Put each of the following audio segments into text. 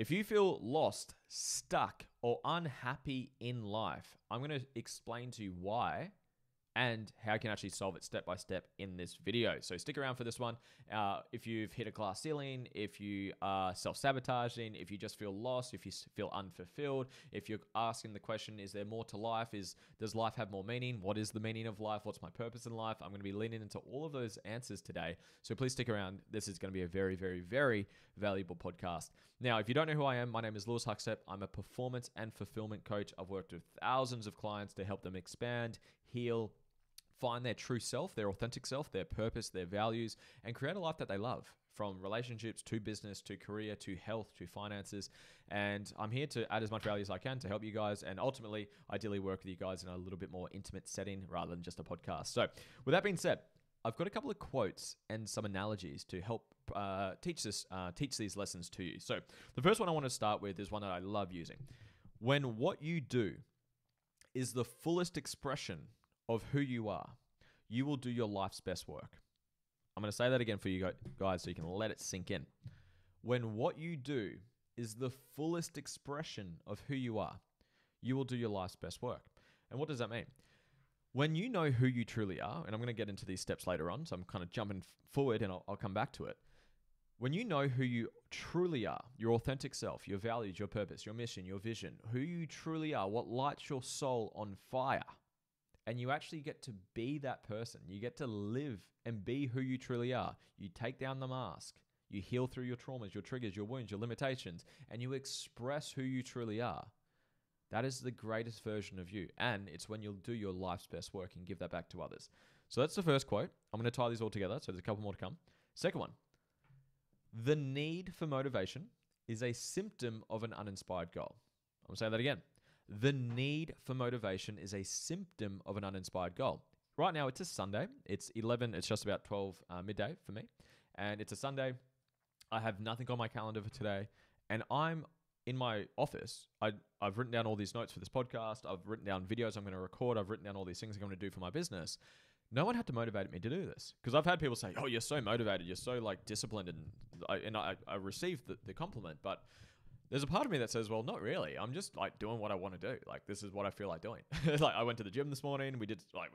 If you feel lost, stuck, or unhappy in life, I'm going to explain to you why and how you can actually solve it step by step in this video. So stick around for this one. If you've hit a glass ceiling, if you are self-sabotaging, if you just feel lost, if you feel unfulfilled, if you're asking the question, is there more to life? Does life have more meaning? What is the meaning of life? What's my purpose in life? I'm going to be leaning into all of those answers today. So please stick around. This is going to be a very, very, very valuable podcast. Now, if you don't know who I am, my name is Lewis Huckstep. I'm a performance and fulfillment coach. I've worked with thousands of clients to help them expand, heal, find their true self, their authentic self, their purpose, their values, and create a life that they love, from relationships to business to career to health to finances. And I'm here to add as much value as I can to help you guys and ultimately, ideally work with you guys in a little bit more intimate setting rather than just a podcast. So with that being said, I've got a couple of quotes and some analogies to help teach these lessons to you. So the first one I want to start with is one that I love using. When what you do is the fullest expression of who you are, you will do your life's best work. I'm going to say that again for you guys so you can let it sink in. When what you do is the fullest expression of who you are, you will do your life's best work. And what does that mean? When you know who you truly are, and I'm going to get into these steps later on, so I'm kind of jumping forward and I'll come back to it. When you know who you truly are, your authentic self, your values, your purpose, your mission, your vision, who you truly are, what lights your soul on fire, and you actually get to be that person. You get to live and be who you truly are. You take down the mask. You heal through your traumas, your triggers, your wounds, your limitations, and you express who you truly are. That is the greatest version of you. And it's when you'll do your life's best work and give that back to others. So that's the first quote. I'm going to tie these all together. So there's a couple more to come. Second one. The need for motivation is a symptom of an uninspired goal. I'm going to say that again. The need for motivation is a symptom of an uninspired goal. Right now, it's a Sunday. It's just about 12 midday for me. And it's a Sunday. I have nothing on my calendar for today. And I'm in my office. I've written down all these notes for this podcast. I've written down videos I'm going to record. I've written down all these things I'm going to do for my business. No one had to motivate me to do this. Because I've had people say, oh, you're so motivated. You're so disciplined. And I received the compliment. But there's a part of me that says, well, not really. I'm just doing what I want to do. This is what I feel like doing. I went to the gym this morning. We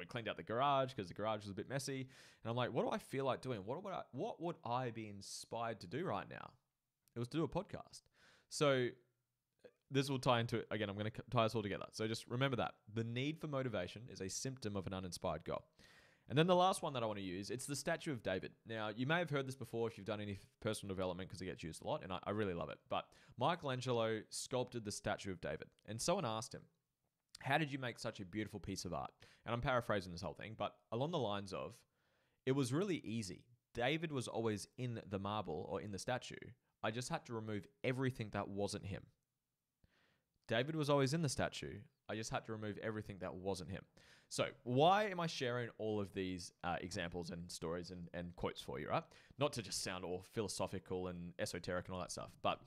cleaned out the garage because the garage was a bit messy. And I'm like, what do I feel like doing? What would I be inspired to do right now? It was to do a podcast. So this will tie into it. Again, I'm going to tie us all together. So just remember that. The need for motivation is a symptom of an uninspired goal. And then the last one that I want to use, it's the Statue of David. Now, you may have heard this before if you've done any personal development because it gets used a lot, and I really love it. But Michelangelo sculpted the Statue of David, and someone asked him, how did you make such a beautiful piece of art? And I'm paraphrasing this whole thing, but along the lines of, it was really easy. David was always in the marble or in the statue. I just had to remove everything that wasn't him. David was always in the statue. I just had to remove everything that wasn't him. So why am I sharing all of these examples and stories and quotes for you, right? Not to just sound all philosophical and esoteric and all that stuff, but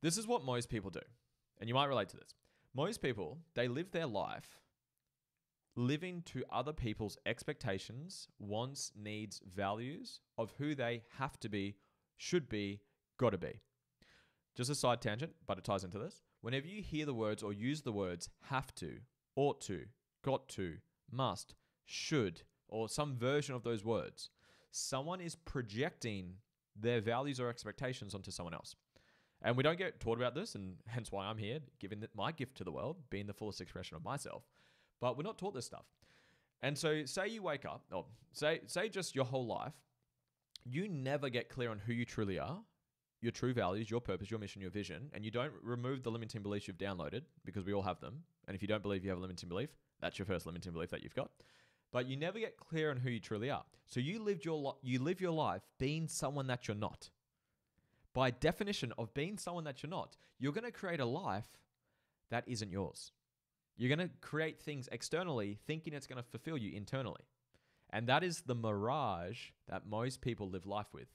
this is what most people do. And you might relate to this. Most people, they live their life living to other people's expectations, wants, needs, values of who they have to be, should be, gotta be. Just a side tangent, but it ties into this. Whenever you hear the words or use the words have to, ought to, got to, must, should, or some version of those words, someone is projecting their values or expectations onto someone else. And we don't get taught about this, and hence why I'm here, giving my gift to the world, being the fullest expression of myself. But we're not taught this stuff. And so say you wake up, or say just your whole life, you never get clear on who you truly are, your true values, your purpose, your mission, your vision, and you don't remove the limiting beliefs you've downloaded, because we all have them. And if you don't believe you have a limiting belief, that's your first limiting belief that you've got. But you never get clear on who you truly are. So you live your life being someone that you're not. By definition of being someone that you're not, you're going to create a life that isn't yours. You're going to create things externally thinking it's going to fulfill you internally. And that is the mirage that most people live life with.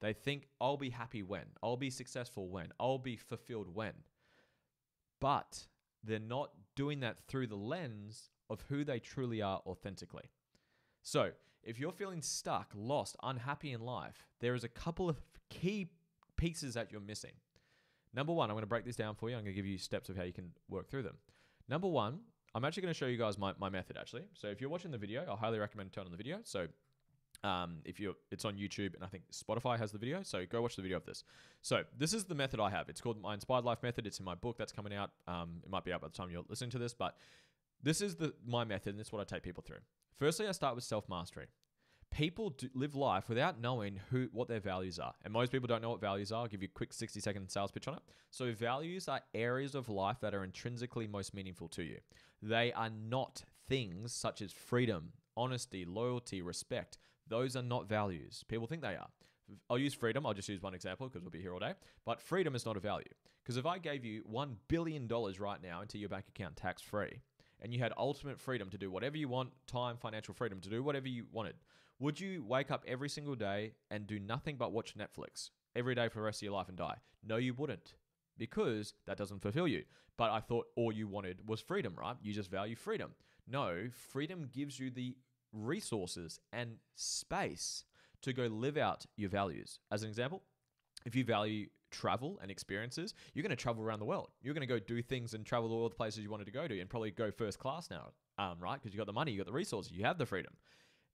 They think, I'll be happy when, I'll be successful when, I'll be fulfilled when. But they're not doing that through the lens of who they truly are authentically. So if you're feeling stuck, lost, unhappy in life, there is a couple of key pieces that you're missing. Number one, I'm going to break this down for you. I'm going to give you steps of how you can work through them. Number one, I'm actually going to show you guys my method actually. So if you're watching the video, I highly recommend turn on the video. So it's on YouTube, and I think Spotify has the video. So go watch the video of this. So this is the method I have. It's called my Inspired Life Method. It's in my book that's coming out. It might be out by the time you're listening to this, but this is my method, and this is what I take people through. Firstly, I start with self-mastery. People live life without knowing what their values are. And most people don't know what values are. I'll give you a quick 60-second sales pitch on it. So values are areas of life that are intrinsically most meaningful to you. They are not things such as freedom, honesty, loyalty, respect. Those are not values. People think they are. I'll use freedom. I'll just use one example because we'll be here all day. But freedom is not a value. Because if I gave you $1 billion right now into your bank account tax-free, and you had ultimate freedom to do whatever you want, time, financial freedom to do whatever you wanted, would you wake up every single day and do nothing but watch Netflix every day for the rest of your life and die? No, you wouldn't, because that doesn't fulfill you. But I thought all you wanted was freedom, right? You just value freedom. No, freedom gives you the resources and space to go live out your values. As an example, if you value travel and experiences, you're going to travel around the world. You're going to go do things and travel to all the places you wanted to go to, and probably go first class now, right? Because you got the money, you got the resources, you have the freedom.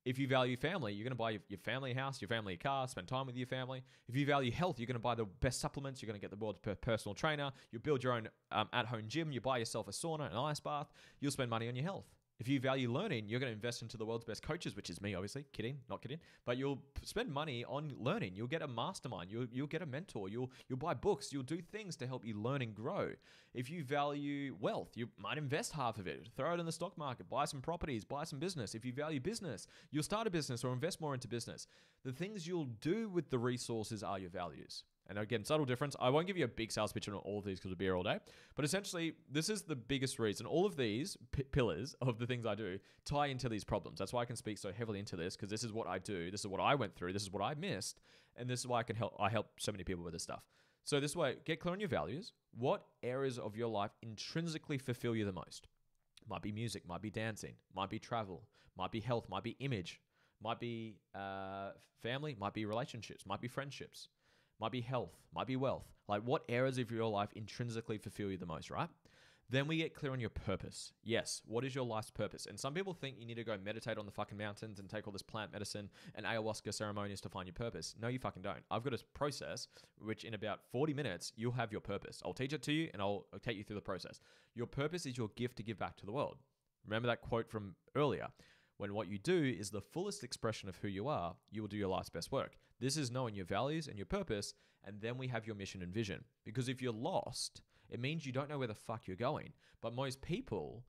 If you value family, you're going to buy your family house, your family car, spend time with your family. If you value health, you're going to buy the best supplements. You're going to get the world's personal trainer. You build your own at-home gym. You buy yourself a sauna, an ice bath. You'll spend money on your health. If you value learning, you're going to invest into the world's best coaches, which is me, obviously. Kidding, not kidding. But you'll spend money on learning. You'll get a mastermind. You'll get a mentor. You'll buy books. You'll do things to help you learn and grow. If you value wealth, you might invest half of it. Throw it in the stock market. Buy some properties. Buy some business. If you value business, you'll start a business or invest more into business. The things you'll do with the resources are your values. And again, subtle difference. I won't give you a big sales pitch on all of these because we'll be here all day. But essentially, this is the biggest reason. All of these pillars of the things I do tie into these problems. That's why I can speak so heavily into this, because this is what I do. This is what I went through. This is what I missed. And this is why I help so many people with this stuff. So this way, get clear on your values. What areas of your life intrinsically fulfill you the most? Might be music, might be dancing, might be travel, might be health, might be image, might be family, might be relationships, might be friendships. Might be health, might be wealth. Like, what areas of your life intrinsically fulfill you the most, right? Then we get clear on your purpose. Yes, what is your life's purpose? And some people think you need to go meditate on the fucking mountains and take all this plant medicine and ayahuasca ceremonies to find your purpose. No, you fucking don't. I've got a process which in about 40 minutes, you'll have your purpose. I'll teach it to you and I'll take you through the process. Your purpose is your gift to give back to the world. Remember that quote from earlier? When what you do is the fullest expression of who you are, you will do your life's best work. This is knowing your values and your purpose, and then we have your mission and vision. Because if you're lost, it means you don't know where the fuck you're going. But most people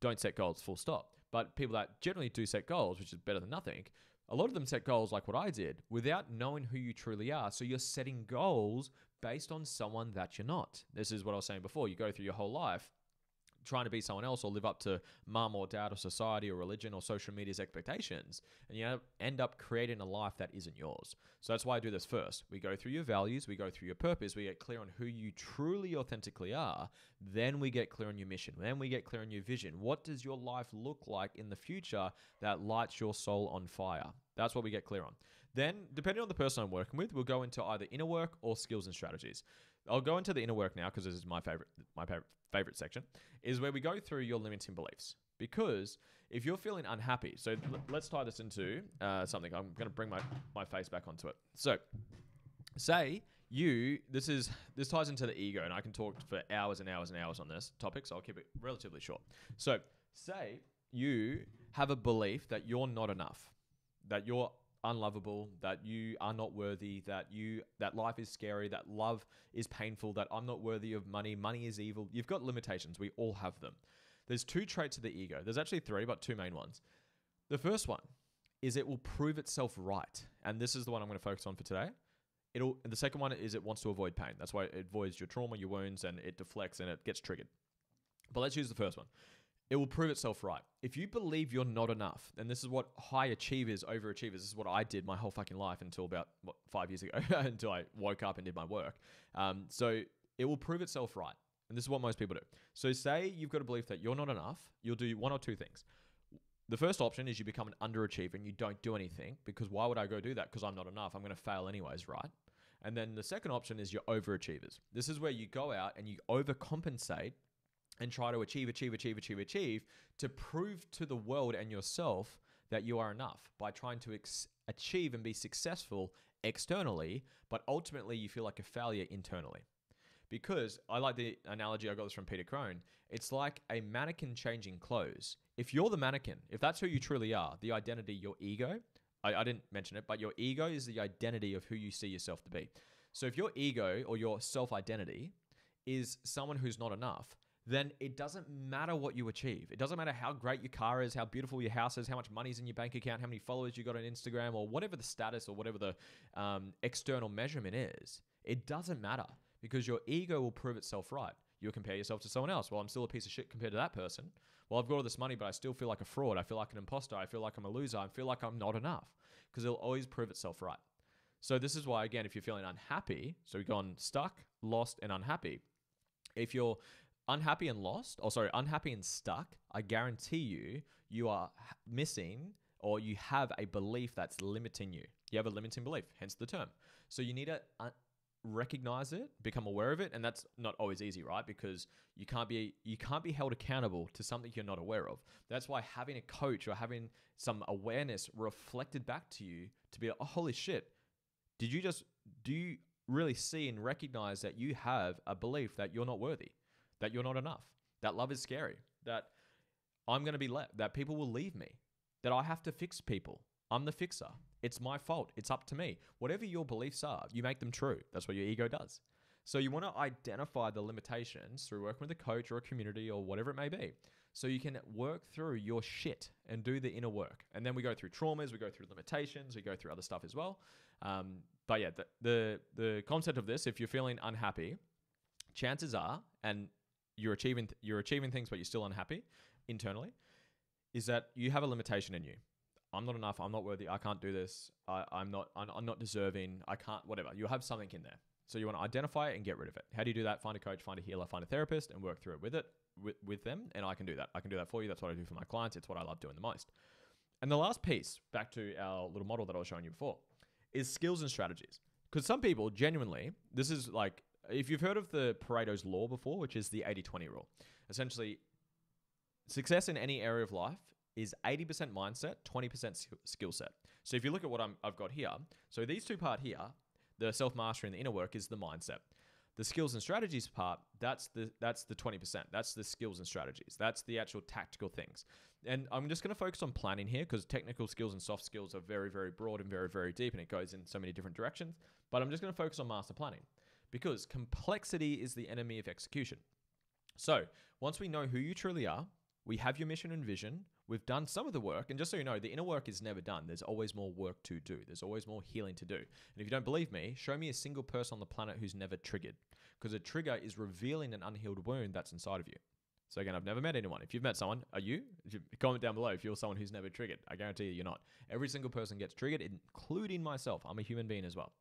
don't set goals, full stop. But people that generally do set goals, which is better than nothing, a lot of them set goals like what I did without knowing who you truly are. So you're setting goals based on someone that you're not. This is what I was saying before. You go through your whole life trying to be someone else or live up to mum or dad or society or religion or social media's expectations, and you end up creating a life that isn't yours. So that's why I do this first. We go through your values, we go through your purpose, we get clear on who you truly authentically are, then we get clear on your mission, then we get clear on your vision. What does your life look like in the future that lights your soul on fire? That's what we get clear on. Then, depending on the person I'm working with, we'll go into either inner work or skills and strategies. I'll go into the inner work now because this is my favorite section, is where we go through your limiting beliefs. Because if you're feeling unhappy, so let's tie this into something. I'm going to bring my face back onto it. So say this ties into the ego, and I can talk for hours and hours and hours on this topic, so I'll keep it relatively short. So say you have a belief that you're not enough, that you're unlovable, that you are not worthy, that life is scary, that love is painful, that I'm not worthy of money, money is evil. You've got limitations. We all have them. There's two traits of the ego. There's actually three, but two main ones. The first one is it will prove itself right. And this is the one I'm going to focus on for today. The second one is it wants to avoid pain. That's why it avoids your trauma, your wounds, and it deflects and it gets triggered. But let's use the first one. It will prove itself right. If you believe you're not enough, and this is what high achievers, overachievers, this is what I did my whole fucking life until about 5 years ago, until I woke up and did my work. So it will prove itself right. And this is what most people do. So say you've got a belief that you're not enough, you'll do one or two things. The first option is you become an underachiever and you don't do anything, because why would I go do that? Because I'm not enough. I'm going to fail anyways, right? And then the second option is your overachievers. This is where you go out and you overcompensate and try to achieve to prove to the world and yourself that you are enough by trying to achieve and be successful externally, but ultimately you feel like a failure internally. Because I like the analogy, I got this from Peter Crone, it's like a mannequin changing clothes. If you're the mannequin, if that's who you truly are, the identity, your ego, I didn't mention it, but your ego is the identity of who you see yourself to be. So if your ego or your self-identity is someone who's not enough, then it doesn't matter what you achieve. It doesn't matter how great your car is, how beautiful your house is, how much money's in your bank account, how many followers you got on Instagram, or whatever the status or whatever the external measurement is. It doesn't matter because your ego will prove itself right. You'll compare yourself to someone else. Well, I'm still a piece of shit compared to that person. Well, I've got all this money, but I still feel like a fraud. I feel like an imposter. I feel like I'm a loser. I feel like I'm not enough because it'll always prove itself right. So this is why, again, if you're feeling unhappy, so we've gone stuck, lost, and unhappy. If you're unhappy and lost, unhappy and stuck, I guarantee you are missing or you have a belief that's limiting you. You have a limiting belief, hence the term. So you need to recognize it, become aware of it, and that's not always easy, right? Because you can't be held accountable to something you're not aware of. That's why having a coach or having some awareness reflected back to you to be like, oh, holy shit, do you really see and recognize that you have a belief that you're not worthy, that you're not enough, that love is scary, that I'm going to be that people will leave me, that I have to fix people. I'm the fixer. It's my fault. It's up to me. Whatever your beliefs are, you make them true. That's what your ego does. So you want to identify the limitations through working with a coach or a community or whatever it may be. So you can work through your shit and do the inner work. And then we go through traumas, we go through limitations, we go through other stuff as well. But yeah, the concept of this, if you're feeling unhappy, chances are, and you're achieving things, but you're still unhappy internally, is that you have a limitation in you. I'm not enough. I'm not worthy. I can't do this. I'm not deserving. I can't, whatever. You'll have something in there. So you want to identify it and get rid of it. How do you do that? Find a coach, find a healer, find a therapist, and work through it with them. And I can do that. I can do that for you. That's what I do for my clients. It's what I love doing the most. And the last piece, back to our little model that I was showing you before, is skills and strategies. Because some people genuinely, this is like, if you've heard of the Pareto's law before, which is the 80-20 rule, essentially success in any area of life is 80% mindset, 20% skill set. So if you look at what I've got here, so these two part here, the self-mastery and the inner work is the mindset. The skills and strategies part, that's the 20%. That's the skills and strategies. That's the actual tactical things. And I'm just going to focus on planning here because technical skills and soft skills are very, very broad and very, very deep, and it goes in so many different directions. But I'm just going to focus on master planning because complexity is the enemy of execution. So once we know who you truly are, we have your mission and vision. We've done some of the work. And just so you know, the inner work is never done. There's always more work to do. There's always more healing to do. And if you don't believe me, show me a single person on the planet who's never triggered. Because a trigger is revealing an unhealed wound that's inside of you. So again, I've never met anyone. If you've met someone, are you? Comment down below if you're someone who's never triggered. I guarantee you you're not. Every single person gets triggered, including myself. I'm a human being as well.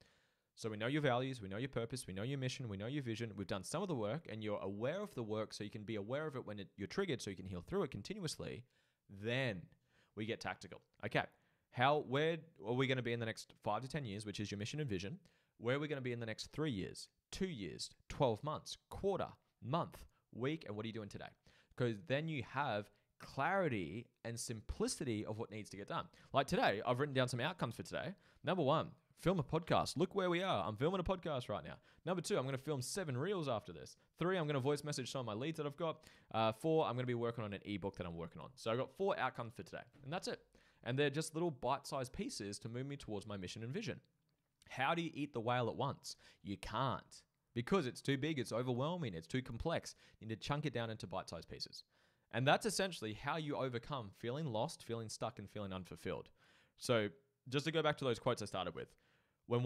So we know your values, we know your purpose, we know your mission, we know your vision. We've done some of the work and you're aware of the work so you can be aware of it when you're triggered so you can heal through it continuously. Then we get tactical. Okay, where are we going to be in the next 5 to 10 years, which is your mission and vision? Where are we going to be in the next 3 years, 2 years, 12 months, quarter, month, week, and what are you doing today? Because then you have clarity and simplicity of what needs to get done. Like today, I've written down some outcomes for today. Number 1, film a podcast. Look where we are. I'm filming a podcast right now. Number 2, I'm going to film 7 reels after this. 3, I'm going to voice message some of my leads that I've got. 4, I'm going to be working on an ebook that I'm working on. So I've got 4 outcomes for today, and that's it. And they're just little bite-sized pieces to move me towards my mission and vision. How do you eat the whale at once? You can't, because it's too big, it's overwhelming, it's too complex. You need to chunk it down into bite-sized pieces. And that's essentially how you overcome feeling lost, feeling stuck, and feeling unfulfilled. So just to go back to those quotes I started with, when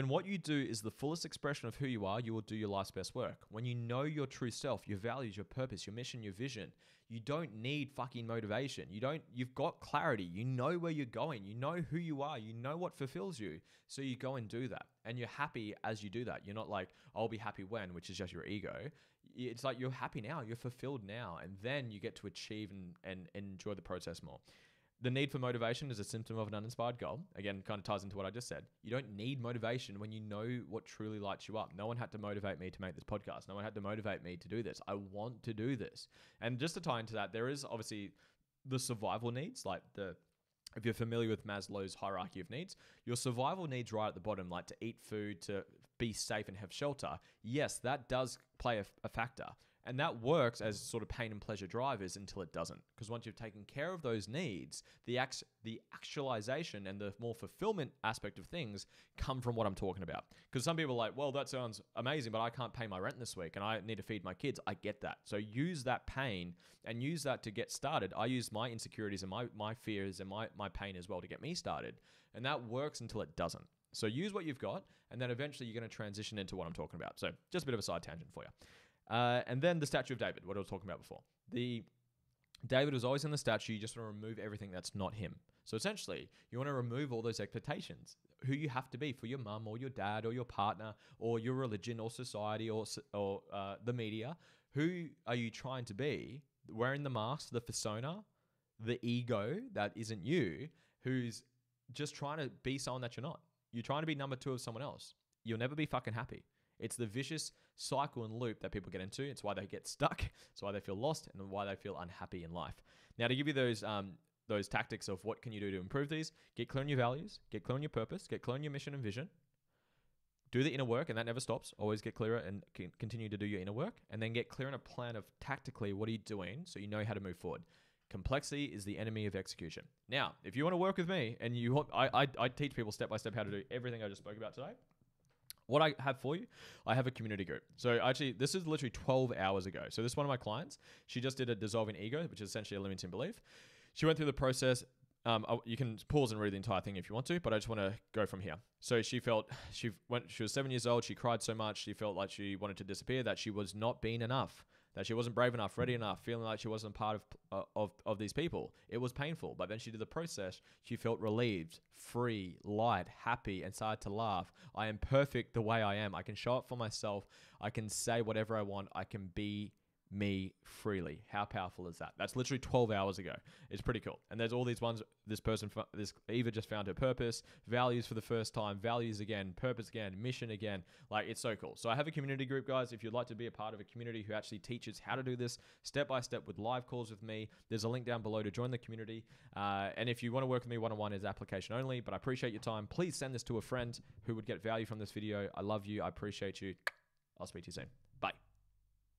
what you do is the fullest expression of who you are, you will do your life's best work. When you know your true self, your values, your purpose, your mission, your vision, you don't need fucking motivation. You've got clarity. You know where you're going. You know who you are. You know what fulfills you. So you go and do that. And you're happy as you do that. You're not like, I'll be happy when, which is just your ego. It's like you're happy now. You're fulfilled now. And then you get to achieve and enjoy the process more. the need for motivation is a symptom of an uninspired goal. Again, kind of ties into what I just said. You don't need motivation when you know what truly lights you up. No one had to motivate me to make this podcast. No one had to motivate me to do this. I want to do this. And just to tie into that, there is obviously the survival needs, like if you're familiar with Maslow's hierarchy of needs, your survival needs right at the bottom, like to eat food, to be safe and have shelter. Yes, that does play a factor. And that works as sort of pain and pleasure drivers until it doesn't. Because once you've taken care of those needs, the actualization and the more fulfillment aspect of things come from what I'm talking about. Because some people are like, well, that sounds amazing, but I can't pay my rent this week and I need to feed my kids. I get that. So use that pain and use that to get started. I use my insecurities and my fears and my pain as well to get me started. And that works until it doesn't. So use what you've got, and then eventually you're going to transition into what I'm talking about. So just a bit of a side tangent for you. And then the statue of David, what I was talking about before. David was always in the statue. You just want to remove everything that's not him. So essentially, you want to remove all those expectations, who you have to be for your mum or your dad or your partner or your religion or society or the media. Who are you trying to be? Wearing the mask, the persona, the ego that isn't you, who's just trying to be someone that you're not. You're trying to be number 2 of someone else. You'll never be fucking happy. It's the vicious cycle and loop that people get into. It's why they get stuck. It's why they feel lost and why they feel unhappy in life. Now, to give you those tactics of what can you do to improve these, get clear on your values, get clear on your purpose, get clear on your mission and vision. Do the inner work, and that never stops. Always get clearer and continue to do your inner work, and then get clear on a plan of tactically what are you doing so you know how to move forward. Complexity is the enemy of execution. Now, if you want to work with me, and I teach people step by step how to do everything I just spoke about today. What I have for you, I have a community group. So actually, this is literally 12 hours ago. So this is one of my clients. She just did a dissolving ego, which is essentially a limiting belief. She went through the process. You can pause and read the entire thing if you want to, but I just want to go from here. So she was 7 years old. She cried so much. She felt like she wanted to disappear, that she was not being enough, that she wasn't brave enough, ready enough, feeling like she wasn't part of these people. It was painful, but then she did the process. She felt relieved, free, light, happy, and started to laugh. I am perfect the way I am. I can show up for myself. I can say whatever I want. I can be me freely. How powerful is that? That's literally 12 hours ago. It's pretty cool. And there's all these ones. This Eva just found her purpose, values for the first time, values again, purpose again, mission again. Like, it's so cool. So I have a community group, guys. If you'd like to be a part of a community who actually teaches how to do this step by step with live calls with me, there's a link down below to join the community. And if you want to work with me one-on-one, is application only, but I appreciate your time. Please send this to a friend who would get value from this video. I love you. I appreciate you. I'll speak to you soon.